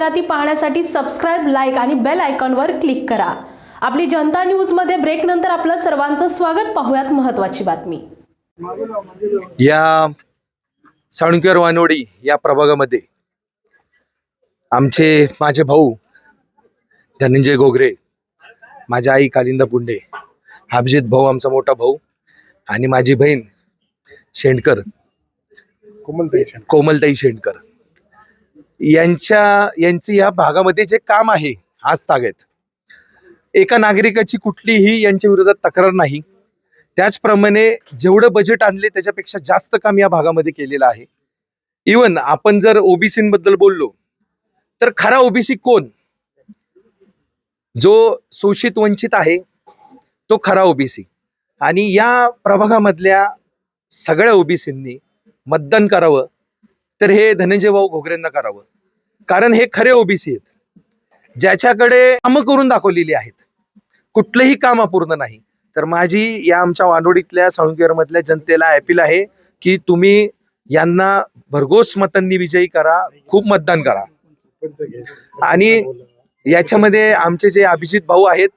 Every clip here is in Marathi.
जाहिराती पाहण्यासाठी सबस्क्राइब, लाईक आणि बेल आयकॉनवर क्लिक करा। आपली जनता न्यूज मध्ये ब्रेक नंतर आपलं सर्वांचं स्वागत। पाहूयात महत्त्वाची बातमी। या साळुंकेर वानवडी या प्रभागामध्ये माझे भाऊ धनंजय घोगरे, माझी आई कालिंदा पुंडे, अभिजित भाऊ आमचा मोठा भाऊ आणि माझी बहीण शेंडकर कोमलताई शेंडकर यांची या भागामध्ये जे काम आहे आज तागत एका नागरिकाची कुठलीही यांच्या विरोधात तक्रार नाही। त्याचप्रमाणे जेवढं बजेट आणले त्याच्यापेक्षा जास्त काम या भागामध्ये केलेलं आहे। इवन आपण जर ओबीसी बद्दल बोललो तर खरा ओबीसी कोण? जो शोषित वंचित आहे तो खरा ओबीसी। आणि या प्रभागामधल्या सगळ्या ओबीसींनी मतदान करावं तर हे धनंजय भाऊ घोगरेंना करावं, कारण हे खरे ओबीसी आहेत ज्याच्याकडे कामं करून दाखवलेली आहेत। कुठलंही काम अपूर्ण नाही। तर माझी या आमच्या वानवडीतल्या साळुंकेर मधल्या जनतेला अपील आहे की तुम्ही यांना भरघोस मतांनी विजयी करा, खूप मतदान करा। आणि याच्यामध्ये आमचे जे अभिजित भाऊ आहेत,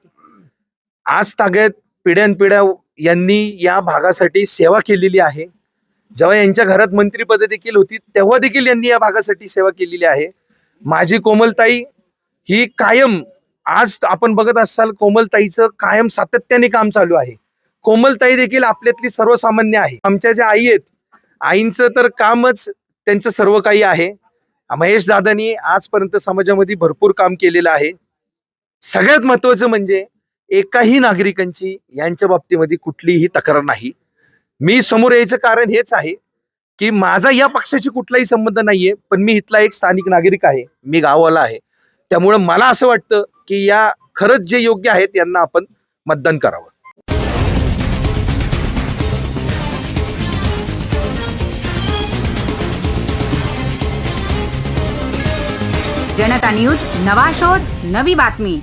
आज तागत पिढ्यानपिढ्या यांनी या भागासाठी सेवा केलेली आहे। जेव्हा यांच्या घरात मंत्रीपद देखील होती तेव्हा देखील यांनी या भागासाठी सेवा केलेली आहे। माझी कोमलताई ही कायम, आज आपण बघत असाल कोमलताईचं कायम सातत्याने काम चालू आहे। कोमलताई देखील आपल्यातली सर्वसामान्य आहे। आमच्या ज्या आई आहेत, आईंचं तर कामच त्यांचं सर्व काही आहे। महेश दादांनी आजपर्यंत समाजामध्ये भरपूर काम केलेलं आहे। सगळ्यात महत्वाचं म्हणजे एकाही नागरिकांची यांच्या बाबतीमध्ये कुठलीही तक्रार नाही। मी समोर यायचं कारण हेच आहे की माझा या पक्षाशी कुठलाही संबंध नाहीये, पण मी इथला एक स्थानिक नागरिक आहे, मी गाववाला आहे। त्यामुळे मला असं वाटतं की या खरंच जे योग्य आहेत यांना आपण मतदान करावं। जनता न्यूज, नवा शोध, नवी बातमी।